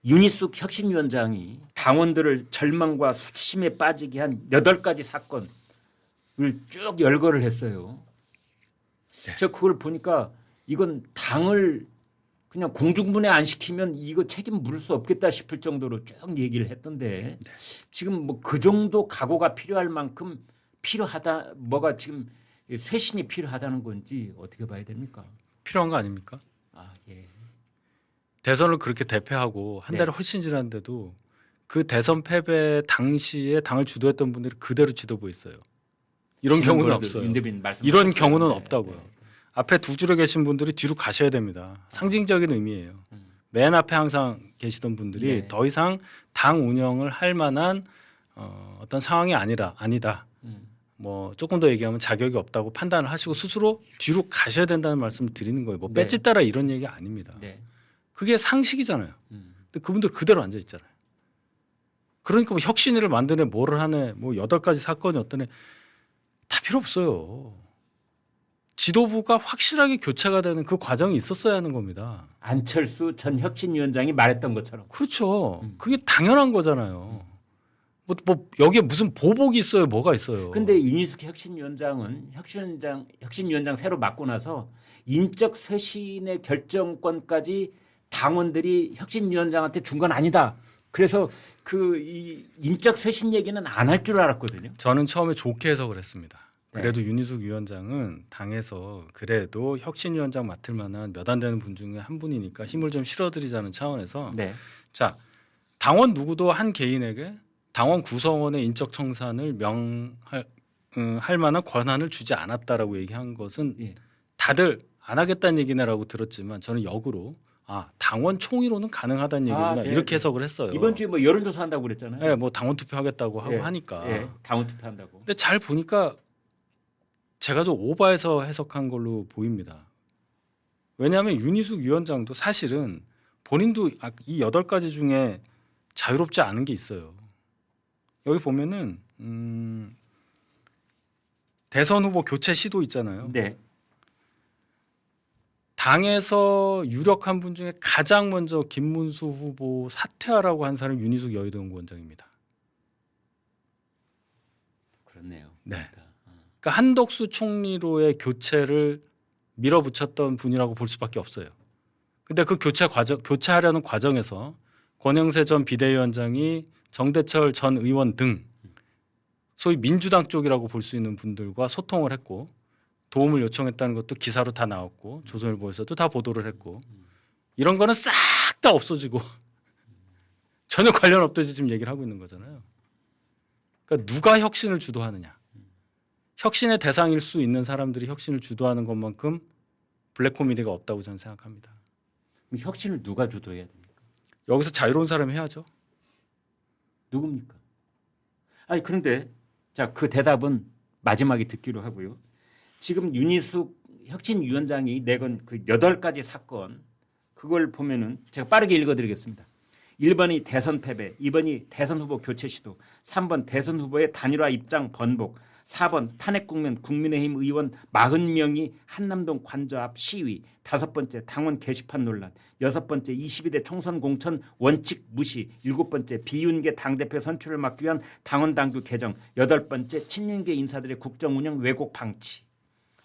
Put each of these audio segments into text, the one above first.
윤희숙 혁신위원장이 당원들을 절망과 수치심에 빠지게 한 8가지 사건을 쭉 열거를 했어요. 제가 그걸 보니까 이건 당을 그냥 공중분해 안 시키면 이거 책임 물을 수 없겠다 싶을 정도로 쭉 얘기를 했던데 지금 뭐 그 정도 각오가 필요할 만큼 필요하다 뭐가 지금 쇄신이 필요하다는 건지 어떻게 봐야 됩니까? 필요한 거 아닙니까? 아 예. 대선을 그렇게 대패하고 한 달이 훨씬 지났는데도 그 대선 패배 당시에 당을 주도했던 분들이 그대로 지도부에 있어요. 이런 경우는 없어요. 이런 경우는 없다고요. 앞에 두 줄에 계신 분들이 뒤로 가셔야 됩니다. 상징적인 의미예요. 맨 앞에 항상 계시던 분들이 더 이상 당 운영을 할 만한 어떤 상황이 아니다. 뭐 조금 더 얘기하면 자격이 없다고 판단을 하시고 스스로 뒤로 가셔야 된다는 말씀을 드리는 거예요. 뭐 배지 따라 이런 얘기 아닙니다. 그게 상식이잖아요. 근데 그분들 그대로 앉아 있잖아요. 그러니까 뭐 혁신위를 만드네 뭐를 하네 뭐 8가지 사건이 어떠네 다 필요 없어요. 지도부가 확실하게 교체가 되는 그 과정이 있었어야 하는 겁니다. 안철수 전 혁신위원장이 말했던 것처럼. 그렇죠. 그게 당연한 거잖아요. 뭐 여기에 무슨 보복이 있어요? 뭐가 있어요? 근데 윤희숙 혁신위원장은 혁신위원장 새로 맡고 나서 인적 쇄신의 결정권까지 당원들이 혁신위원장한테 준 건 아니다. 그래서 이 인적 쇄신 얘기는 안 할 줄 알았거든요. 저는 처음에 좋게 해석을 했습니다. 그래도 윤희숙 위원장은 당에서 그래도 혁신위원장 맡을 만한 몇 안 되는 분 중에 한 분이니까 힘을 좀 실어드리자는 차원에서 자 당원 누구도 한 개인에게 당원 구성원의 인적 청산을 할 만한 권한을 주지 않았다라고 얘기한 것은 다들 안 하겠다는 얘기네라고 들었지만 저는 역으로 당원 총의로는 가능하다는 얘기구나 이렇게 해석을 했어요. 이번 주에 뭐 여론조사 한다고 그랬잖아요. 네, 뭐 당원 투표하겠다고 하고 하니까. 당원 투표한다고. 근데 잘 보니까 제가 좀 오버해서 해석한 걸로 보입니다. 왜냐하면 윤희숙 위원장도 사실은 본인도 이 8가지 중에 자유롭지 않은 게 있어요. 여기 보면은 대선 후보 교체 시도 있잖아요. 당에서 유력한 분 중에 가장 먼저 김문수 후보 사퇴하라고 한 사람이 윤희숙 여의도 원장입니다. 그렇네요. 그러니까 한덕수 총리로의 교체를 밀어붙였던 분이라고 볼 수밖에 없어요. 근데 그 교체하려는 과정에서 권영세 전 비대위원장이 정대철 전 의원 등 소위 민주당 쪽이라고 볼 수 있는 분들과 소통을 했고 도움을 요청했다는 것도 기사로 다 나왔고 조선일보에서도 다 보도를 했고 이런 거는 싹 다 없어지고 전혀 관련 없듯이 지금 얘기를 하고 있는 거잖아요. 그러니까 누가 혁신을 주도하느냐. 혁신의 대상일 수 있는 사람들이 혁신을 주도하는 것만큼 블랙 코미디가 없다고 저는 생각합니다. 그럼 혁신을 누가 주도해야 됩니까? 여기서 자유로운 사람이 해야죠. 누굽니까? 아니 그런데 자 그 대답은 마지막에 듣기로 하고요. 지금 윤희숙 혁신위원장이 내건 그 8가지 사건 그걸 보면은 제가 빠르게 읽어드리겠습니다. 1번이 대선 패배, 2번이 대선 후보 교체 시도, 3번 대선 후보의 단일화 입장 번복, 4번 탄핵 국면 국민의힘 의원 40명이 한남동 관저 앞 시위, 5번째 당원 게시판 논란, 6번째 22대 총선 공천 원칙 무시, 7번째 비윤계 당대표 선출을 막기 위한 당원 당규 개정, 8번째 친윤계 인사들의 국정 운영 왜곡 방치.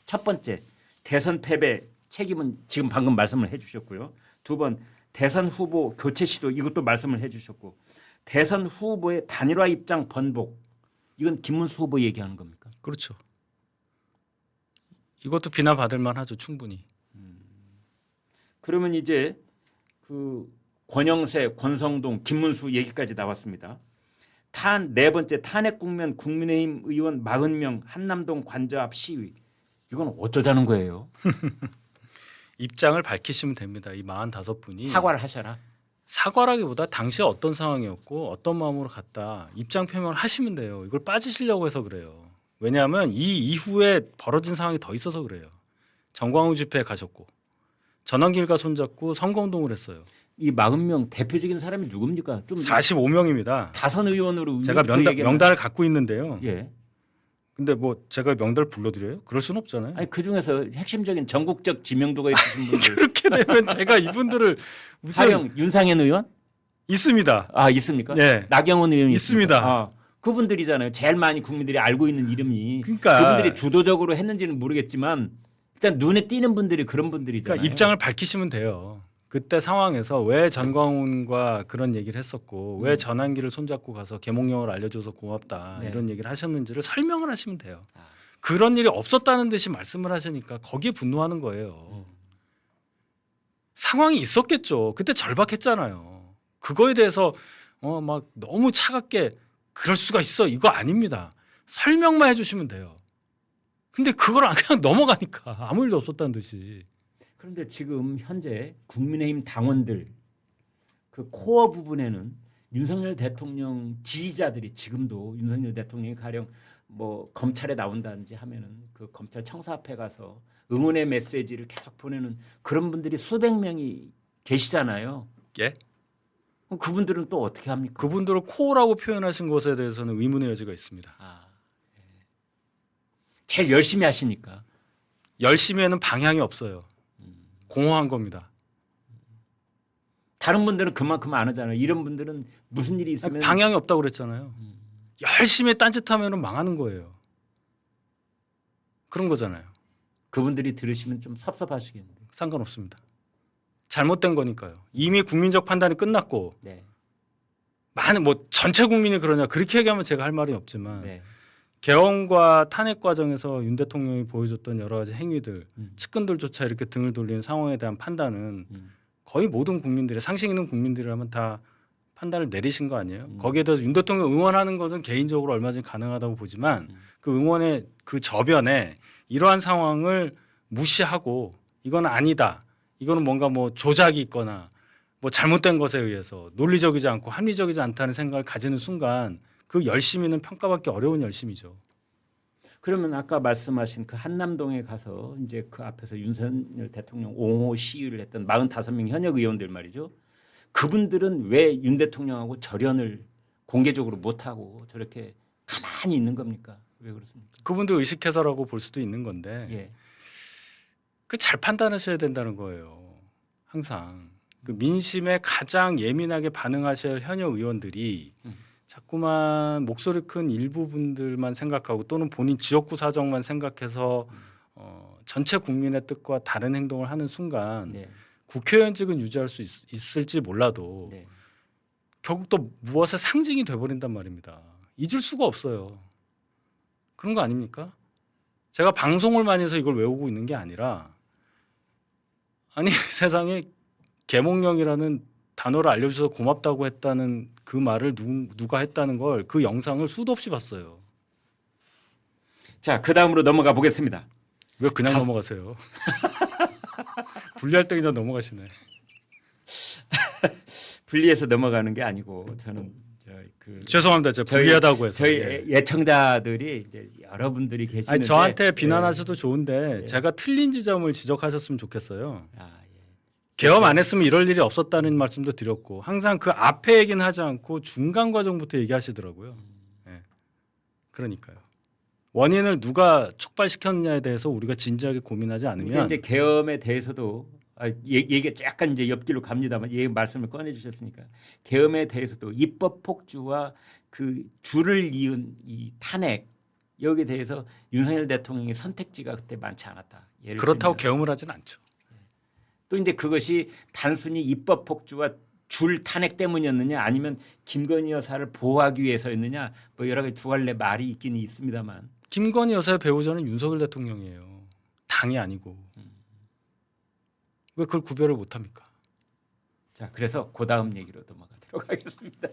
첫 번째 대선 패배 책임은 지금 방금 말씀을 해주셨고요. 2번 대선 후보 교체 시도 이것도 말씀을 해주셨고 대선 후보의 단일화 입장 번복 이건 김문수 후보 얘기하는 겁니까? 그렇죠. 이것도 비난받을 만하죠. 충분히. 그러면 이제 그 권영세, 권성동, 김문수 얘기까지 나왔습니다. 네 번째 탄핵 국면 국민의힘 의원 40명 한남동 관저 앞 시위 이건 어쩌자는 거예요? 입장을 밝히시면 됩니다. 이 45분이 사과를 하셔라. 사과라기보다 당시에 어떤 상황이었고 어떤 마음으로 갔다 입장 표명을 하시면 돼요. 이걸 빠지시려고 해서 그래요. 왜냐하면 이 이후에 벌어진 상황이 더 있어서 그래요. 정광훈 집회에 가셨고 전환길과 손잡고 성공동을 했어요. 이 40명 대표적인 사람이 누굽니까? 좀 45명입니다. 다선 의원으로 제가 명단을 갖고 있는데요. 예. 근데 뭐 제가 명단을 불러드려요? 그럴 수는 없잖아요. 아니 그 중에서 핵심적인 전국적 지명도가 있으신 분들 그렇게 되면 제가 이분들을 무슨 윤상현 의원? 있습니다. 아 있습니까? 네. 나경원 의원이 있습니다. 아, 그분들이잖아요. 제일 많이 국민들이 알고 있는 이름이. 그러니까 그분들이 주도적으로 했는지는 모르겠지만 일단 눈에 띄는 분들이 그런 분들이잖아요. 그러니까 입장을 밝히시면 돼요. 그때 상황에서 왜 전광훈과 그런 얘기를 했었고 왜 전환기를 손잡고 가서 계몽령을 알려줘서 고맙다 네. 이런 얘기를 하셨는지를 설명을 하시면 돼요. 아. 그런 일이 없었다는 듯이 말씀을 하시니까 거기에 분노하는 거예요. 상황이 있었겠죠. 그때 절박했잖아요. 그거에 대해서 막 너무 차갑게 그럴 수가 있어 이거 아닙니다. 설명만 해주시면 돼요. 근데 그걸 그냥 넘어가니까 아무 일도 없었다는 듯이. 그런데 지금 현재 국민의힘 당원들 그 코어 부분에는 윤석열 대통령 지지자들이 지금도 윤석열 대통령이 가령 뭐 검찰에 나온다든지 하면은 그 검찰 청사 앞에 가서 응원의 메시지를 계속 보내는 그런 분들이 수백 명이 계시잖아요. 예? 그럼 그분들은 또 어떻게 합니까? 그분들을 코어라고 표현하신 것에 대해서는 의문의 여지가 있습니다. 아, 예. 제일 열심히 하시니까. 열심히 하는 방향이 없어요. 공허한 겁니다. 다른 분들은 그만큼 안 하잖아요. 이런 분들은 무슨 일이 있으면 방향이 없다고 그랬잖아요. 열심히 딴짓하면 망하는 거예요. 그런 거잖아요. 그분들이 들으시면 좀 섭섭하시겠는데. 상관없습니다. 잘못된 거니까요. 이미 국민적 판단이 끝났고 네. 많은 뭐 전체 국민이 그러냐 그렇게 얘기하면 제가 할 말이 없지만 네. 개헌과 탄핵 과정에서 윤 대통령이 보여줬던 여러 가지 행위들, 측근들조차 이렇게 등을 돌리는 상황에 대한 판단은 거의 모든 국민들이 상식 있는 분들이라면 다 판단을 내리신 거 아니에요? 거기에 대해서 윤 대통령 응원하는 것은 개인적으로 얼마든지 가능하다고 보지만 그 응원의 그 저변에 이러한 상황을 무시하고 이건 아니다. 이거는 뭔가 뭐 조작이 있거나 뭐 잘못된 것에 의해서 논리적이지 않고 합리적이지 않다는 생각을 가지는 순간 그 열심히는 평가받기 어려운 열심이죠. 그러면 아까 말씀하신 그 한남동에 가서 이제 그 앞에서 윤석열 대통령 옹호 시위를 했던 45명 현역 의원들 말이죠. 그분들은 왜 윤 대통령하고 절연을 공개적으로 못하고 저렇게 가만히 있는 겁니까? 왜 그렇습니까? 그분도 의식해서라고 볼 수도 있는 건데 예. 그 잘 판단하셔야 된다는 거예요. 항상 그 민심에 가장 예민하게 반응하셔야 할 현역 의원들이 자꾸만 목소리 큰 일부 분들만 생각하고 또는 본인 지역구 사정만 생각해서 전체 국민의 뜻과 다른 행동을 하는 순간 네. 국회의원직은 유지할 수 있을지 몰라도 네. 결국 또 무엇의 상징이 돼버린단 말입니다. 잊을 수가 없어요. 그런 거 아닙니까? 제가 방송을 많이 해서 이걸 외우고 있는 게 아니라 아니 세상에 계몽령이라는 단어를 알려주셔서 고맙다고 했다는 그 말을 누가 했다는 걸 그 영상을 수도 없이 봤어요. 자, 그 다음으로 넘어가 보겠습니다. 왜 그냥 넘어가세요? 분리할 때 그냥 넘어가시네. 분리해서 넘어가는 게 아니고 저는 죄송합니다. 제가 불리하다고 해서. 저희 예청자들이 이제 여러분들이 계시는데 아니, 저한테 비난하셔도 좋은데 예. 제가 틀린 지점을 지적하셨으면 좋겠어요. 아, 예. 개엄 안 했으면 이럴 일이 없었다는 말씀도 드렸고 항상 그 앞에 얘기는 하지 않고 중간 과정부터 얘기하시더라고요. 예. 그러니까요. 원인을 누가 촉발시켰느냐에 대해서 우리가 진지하게 고민하지 않으면 이제 계엄에 대해서도 얘기가 약간 이제 옆길로 갑니다만 이 말씀을 꺼내 주셨으니까 계엄에 대해서도 입법 폭주와 그 줄을 이은 이 탄핵 여기에 대해서 윤석열 대통령의 선택지가 그때 많지 않았다. 예를 그렇다고 들면 계엄을 하진 않죠. 또 이제 그것이 단순히 입법 폭주와 줄 탄핵 때문이었느냐 아니면 김건희 여사를 보호하기 위해서였느냐 뭐 여러 가지 두 갈래 말이 있기는 있습니다만 김건희 여사의 배우자는 윤석열 대통령이에요. 당이 아니고. 왜 그걸 구별을 못합니까? 자, 그래서 그 다음 얘기로 넘어가도록 하겠습니다.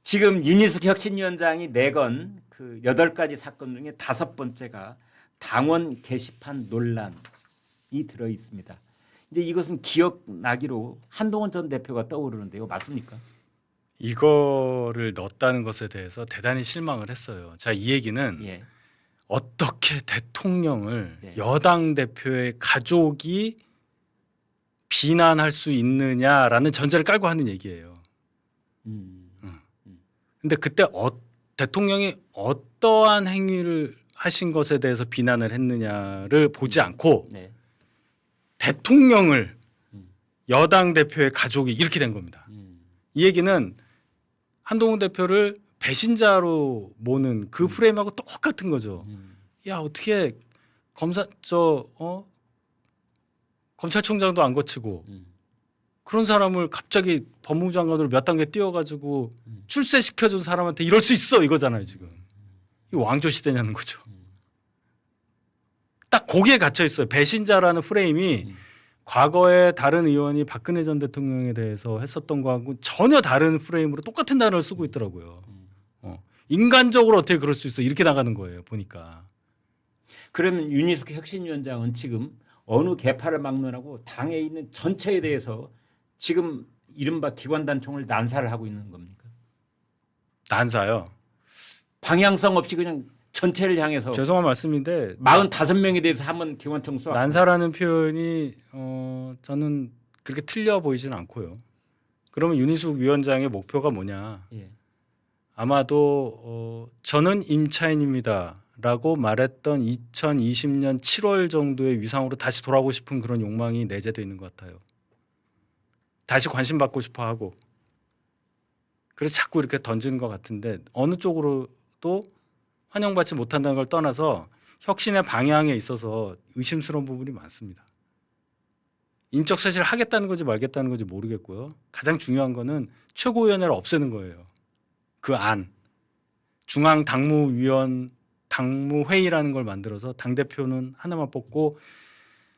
지금 윤희숙 혁신위원장이 내건 그 8가지 사건 중에 5번째가 당원 게시판 논란이 들어 있습니다. 이제 이것은 기억나기로 한동훈 전 대표가 떠오르는데요. 맞습니까? 이거를 넣었다는 것에 대해서 대단히 실망을 했어요. 자, 이 얘기는 예. 어떻게 대통령을 네. 여당 대표의 가족이 비난할 수 있느냐라는 전제를 깔고 하는 얘기예요. 근데 그때 대통령이 어떠한 행위를 하신 것에 대해서 비난을 했느냐를 보지 않고 네. 대통령을 여당 대표의 가족이 이렇게 된 겁니다. 이 얘기는 한동훈 대표를 배신자로 모는 그 프레임하고 똑같은 거죠. 야 어떻게 검찰총장도 안 거치고 그런 사람을 갑자기 법무부 장관으로 몇 단계 띄워가지고 출세시켜준 사람한테 이럴 수 있어 이거잖아요 지금. 이 왕조 시대냐는 거죠. 딱 거기에 갇혀 있어요. 배신자라는 프레임이 과거에 다른 의원이 박근혜 전 대통령에 대해서 했었던 거하고 전혀 다른 프레임으로 똑같은 단어를 쓰고 있더라고요. 인간적으로 어떻게 그럴 수 있어? 이렇게 나가는 거예요. 보니까. 그러면 윤희숙 혁신위원장은 지금 어느 개파를 막론하고 당에 있는 전체에 대해서 지금 이른바 기관단총을 난사를 하고 있는 겁니까? 난사요. 방향성 없이 그냥 전체를 향해서 죄송한 말씀인데 45명에 대해서 한번 기관총 쏘아. 난사라는 표현이 저는 그렇게 틀려 보이지는 않고요. 그러면 윤희숙 위원장의 목표가 뭐냐? 예. 아마도 저는 임차인입니다라고 말했던 2020년 7월 정도의 위상으로 다시 돌아오고 싶은 그런 욕망이 내재되어 있는 것 같아요. 다시 관심 받고 싶어 하고. 그래서 자꾸 이렇게 던지는 것 같은데 어느 쪽으로도 환영받지 못한다는 걸 떠나서 혁신의 방향에 있어서 의심스러운 부분이 많습니다. 인적 쇄신을 하겠다는 건지 말겠다는 건지 모르겠고요. 가장 중요한 거는 최고위원회를 없애는 거예요. 그 안. 중앙당무위원 당무회의라는 걸 만들어서 당대표는 하나만 뽑고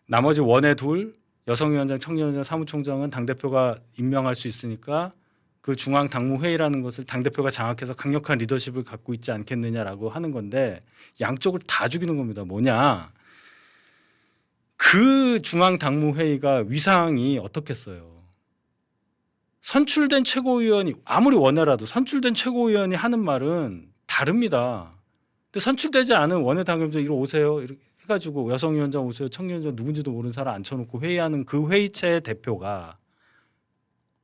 나머지 원외 둘 여성위원장, 청년위원장, 사무총장은 당대표가 임명할 수 있으니까 그 중앙당무회의라는 것을 당대표가 장악해서 강력한 리더십을 갖고 있지 않겠느냐라고 하는 건데 양쪽을 다 죽이는 겁니다. 뭐냐. 그 중앙당무회의가 위상이 어떻겠어요. 선출된 최고위원이 아무리 원외라도 선출된 최고위원이 하는 말은 다릅니다. 근데 선출되지 않은 원외 당협위원장 이리 오세요. 이렇게 해가지고 여성위원장 오세요. 청년위원장 누군지도 모르는 사람 앉혀놓고 회의하는 그 회의체의 대표가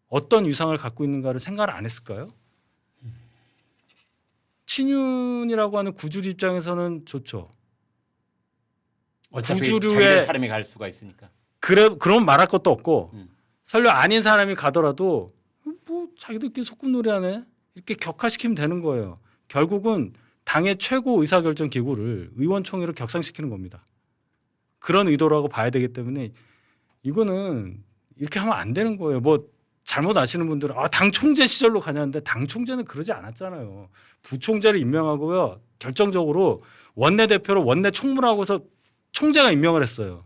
어떤 위상을 갖고 있는가를 생각을 안 했을까요? 친윤이라고 하는 구주류 입장에서는 좋죠. 어차피 구주류의- 자기들 사람이 갈 수가 있으니까. 그럼 말할 것도 없고 설령 아닌 사람이 가더라도 뭐 자기들끼리 소꿉놀이하네 이렇게 격화시키면 되는 거예요. 결국은 당의 최고 의사결정 기구를 의원총회로 격상시키는 겁니다. 그런 의도라고 봐야 되기 때문에 이거는 이렇게 하면 안 되는 거예요. 뭐 잘못 아시는 분들은 당 총재 시절로 가냐는데 당 총재는 그러지 않았잖아요. 부총재를 임명하고요. 결정적으로 원내대표로 원내 총무하고서 총재가 임명을 했어요.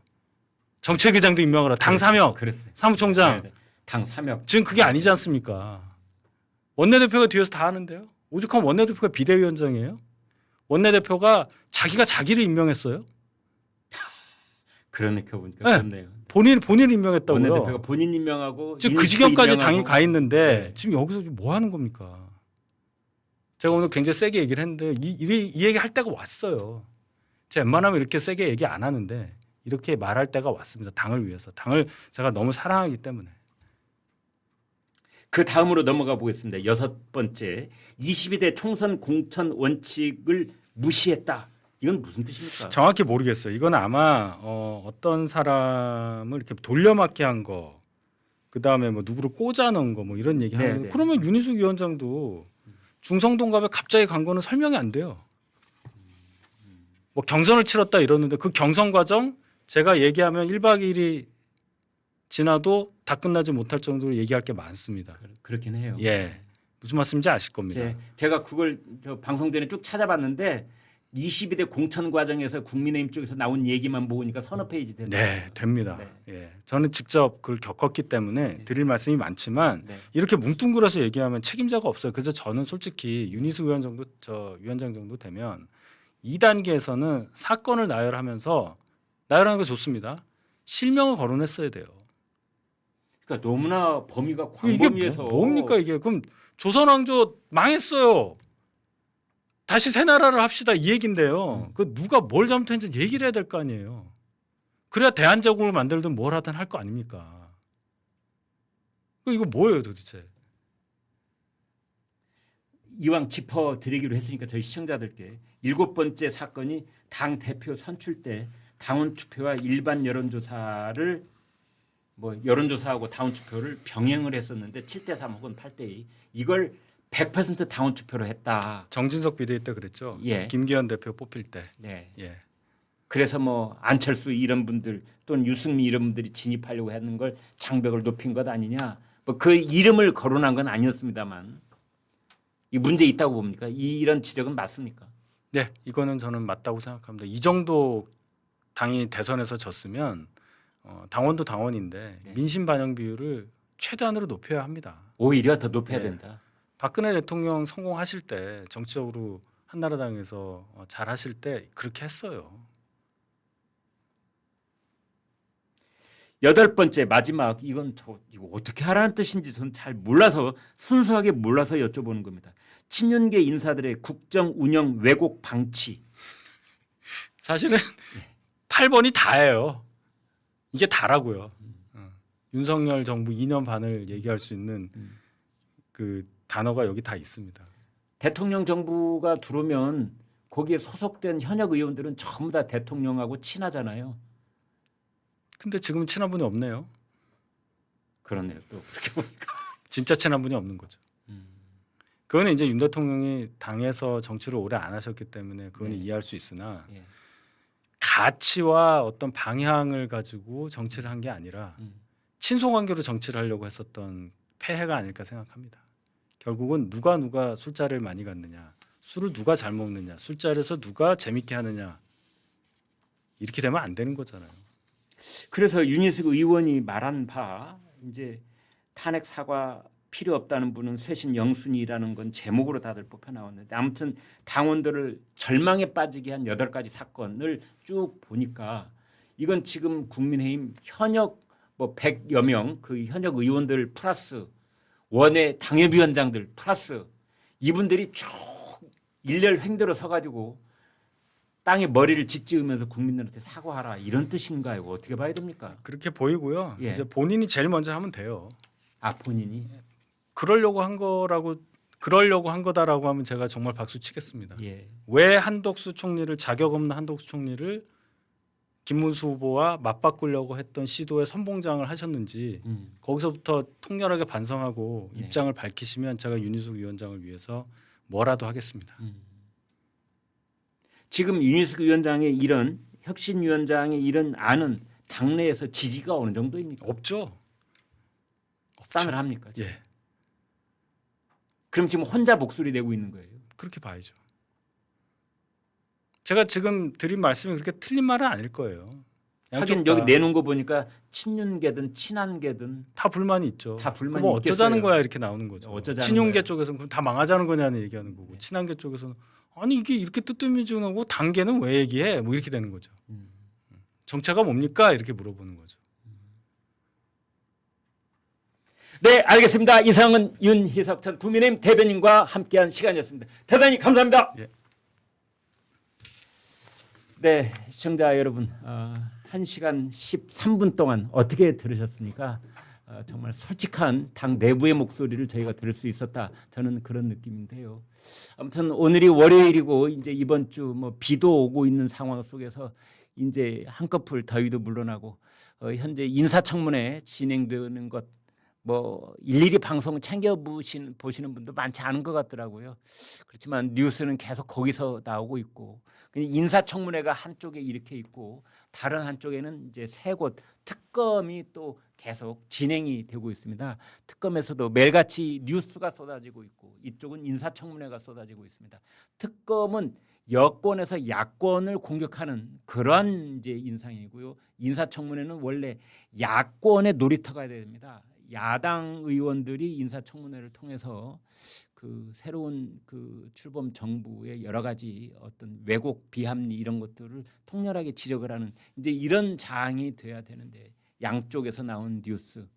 정책의장도 임명을 하고 당 사명, 그랬어요. 사무총장. 네. 당 사명. 지금 그게 아니지 않습니까? 원내대표가 뒤에서 다 하는데요. 오죽하면 원내대표가 비대위원장이에요. 원내대표가 자기가 자기를 임명했어요. 그러니까 보니까 네. 그렇네요. 본인을 임명했다고요. 원내대표가 본인 임명하고 지금 그 지경까지 당이 임명하고. 가 있는데 네. 지금 여기서 뭐 하는 겁니까? 제가 오늘 굉장히 세게 얘기를 했는데 이 얘기 할 때가 왔어요. 제가 웬만하면 이렇게 세게 얘기 안 하는데 이렇게 말할 때가 왔습니다. 당을 위해서. 당을 제가 너무 사랑하기 때문에. 그 다음으로 넘어가 보겠습니다. 6번째, 22대 총선 공천 원칙을 무시했다. 이건 무슨 뜻입니까? 정확히 모르겠어요. 이건 아마 어떤 사람을 이렇게 돌려막기 한 거, 그 다음에 뭐 누구를 꽂아 넣은 거 뭐 이런 얘기 하는 거. 네. 그러면 윤희숙 위원장도 중성동갑에 갑자기 간 거는 설명이 안 돼요. 뭐 경선을 치렀다 이러는데 그 경선 과정 제가 얘기하면 1박 2일이 지나도 다 끝나지 못할 정도로 얘기할 게 많습니다. 그렇긴 해요. 예, 무슨 말씀인지 아실 겁니다. 제가 그걸 방송 전에 쭉 찾아봤는데 22대 공천 과정에서 국민의힘 쪽에서 나온 얘기만 보니까 서너 페이지 되네요. 네, 됩니다. 네. 예, 저는 직접 그걸 겪었기 때문에 드릴 말씀이 많지만 네. 이렇게 뭉뚱그려서 얘기하면 책임자가 없어요. 그래서 저는 솔직히 윤희숙 위원장 정도 되면 2단계에서는 사건을 나열하면서 나열하는 거 좋습니다. 실명을 거론했어야 돼요. 그러니까 너무나 범위가 이게 광범위해서 뭡니까 이게? 그럼 조선왕조 망했어요. 다시 새 나라를 합시다 이 얘긴데요. 그 누가 뭘 잘못했는지 얘기를 해야 될 거 아니에요. 그래야 대한제국을 만들든 뭘 하든 할 거 아닙니까? 이거 뭐예요 도대체? 이왕 짚어드리기로 했으니까 저희 시청자들께 7번째 사건이 당 대표 선출 때 당원 투표와 일반 여론조사를 뭐 여론조사하고 다운 투표를 병행을 했었는데 7대3 혹은 8대2 이걸 100% 다운 투표로 했다. 정진석 비대위 때 그랬죠. 예. 김기현 대표 뽑힐 때. 네. 예. 그래서 뭐 안철수 이런 분들 또는 유승민 이런 분들이 진입하려고 하는 걸 장벽을 높인 것 아니냐. 뭐 그 이름을 거론한 건 아니었습니다만 이 문제 있다고 봅니까? 이런 지적은 맞습니까? 네, 이거는 저는 맞다고 생각합니다. 이 정도 당이 대선에서 졌으면 당원도 당원인데 네. 민심 반영 비율을 최대한으로 높여야 합니다. 오히려 더 높여야 네. 된다. 박근혜 대통령 성공하실 때 정치적으로 한나라당에서 잘 하실 때 그렇게 했어요. 8번째 마지막 이건 이거 어떻게 하라는 뜻인지 저는 잘 몰라서 순수하게 몰라서 여쭤보는 겁니다. 친윤계 인사들의 국정 운영 왜곡 방치. 사실은 8번이 다예요. 이게 다라고요. 윤석열 정부 2년 반을 얘기할 수 있는 그 단어가 여기 다 있습니다. 대통령 정부가 들어오면 거기에 소속된 현역 의원들은 전부 다 대통령하고 친하잖아요. 근데 지금 친한 분이 없네요. 그렇네요. 또 그렇게 보니까. 진짜 친한 분이 없는 거죠. 그거는 이제 윤 대통령이 당에서 정치를 오래 안 하셨기 때문에 그건 네. 이해할 수 있으나 예. 가치와 어떤 방향을 가지고 정치를 한 게 아니라 친소관계로 정치를 하려고 했었던 폐해가 아닐까 생각합니다. 결국은 누가 술자리를 많이 갔느냐, 술을 누가 잘 먹느냐, 술자리에서 누가 재밌게 하느냐 이렇게 되면 안 되는 거잖아요. 그래서 윤희숙 의원이 말한 바 이제 탄핵 사과 필요 없다는 분은 쇄신 영순이라는 건 제목으로 다들 뽑혀 나왔는데 아무튼 당원들을 절망에 빠지게 한 8가지 사건을 쭉 보니까 이건 지금 국민의힘 현역 뭐 100여 명 그 현역 의원들 플러스 원외 당협위원장들 플러스 이분들이 쭉 일렬 횡대로 서가지고 땅에 머리를 짓지으면서 국민들한테 사과하라 이런 뜻인가요? 어떻게 봐야 됩니까? 그렇게 보이고요. 예. 이제 본인이 제일 먼저 하면 돼요. 아 본인이 그러려고 한 거다라고 하면 제가 정말 박수 치겠습니다. 예. 왜 한덕수 총리를 자격 없는 한덕수 총리를 김문수 후보와 맞바꾸려고 했던 시도에 선봉장을 하셨는지 거기서부터 통렬하게 반성하고 네. 입장을 밝히시면 제가 윤희숙 위원장을 위해서 뭐라도 하겠습니다. 지금 윤희숙 위원장의 이런 혁신위원장의 이런 안은 당내에서 지지가 어느 정도입니까? 없죠. 싸늘합니까? 지금? 예, 그럼 지금 혼자 목소리 내고 있는 거예요. 그렇게 봐야죠. 제가 지금 드린 말씀이 그렇게 틀린 말은 아닐 거예요. 하긴 여기 내놓은 거 보니까 친윤계든 친한계든 다 불만이 있죠. 다 불만이 뭐 어쩌자는 있겠어요. 거야 이렇게 나오는 거죠. 어쩌자는 친윤계 거야. 쪽에서는 그럼 다 망하자는 거냐는 얘기하는 거고 네. 친한계 쪽에서는 아니 이게 이렇게 뜨뜻미지근하고 단계는 왜 얘기해? 뭐 이렇게 되는 거죠. 정체가 뭡니까? 이렇게 물어보는 거죠. 네, 알겠습니다. 이상은 윤희석 전 국민의힘 대변인과 함께한 시간이었습니다. 대단히 감사합니다. 예. 네, 시청자 여러분, 1시간 13분 동안 어떻게 들으셨습니까? 정말 솔직한 당 내부의 목소리를 저희가 들을 수 있었다. 저는 그런 느낌인데요. 아무튼 오늘이 월요일이고 이제 이번 주 뭐 비도 오고 있는 상황 속에서 이제 한꺼풀 더위도 물러나고 현재 인사청문회 진행되는 것 뭐 일일이 방송 챙겨 보시는 분도 많지 않은 것 같더라고요. 그렇지만 뉴스는 계속 거기서 나오고 있고 인사청문회가 한쪽에 이렇게 있고 다른 한쪽에는 이제 세 곳 특검이 또 계속 진행이 되고 있습니다. 특검에서도 매일같이 뉴스가 쏟아지고 있고 이쪽은 인사청문회가 쏟아지고 있습니다. 특검은 여권에서 야권을 공격하는 그런 이제 인상이고요. 인사청문회는 원래 야권의 놀이터가 됩니다. 야당 의원들이 인사청문회를 통해서 그 새로운 그 출범 정부의 여러 가지 어떤 왜곡 비합리 이런 것들을 통렬하게 지적을 하는 이제 이런 장이 돼야 되는데 양쪽에서 나온 뉴스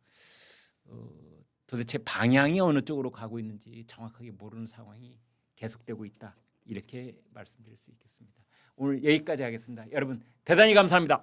도대체 방향이 어느 쪽으로 가고 있는지 정확하게 모르는 상황이 계속되고 있다 이렇게 말씀드릴 수 있겠습니다. 오늘 여기까지 하겠습니다. 여러분 대단히 감사합니다.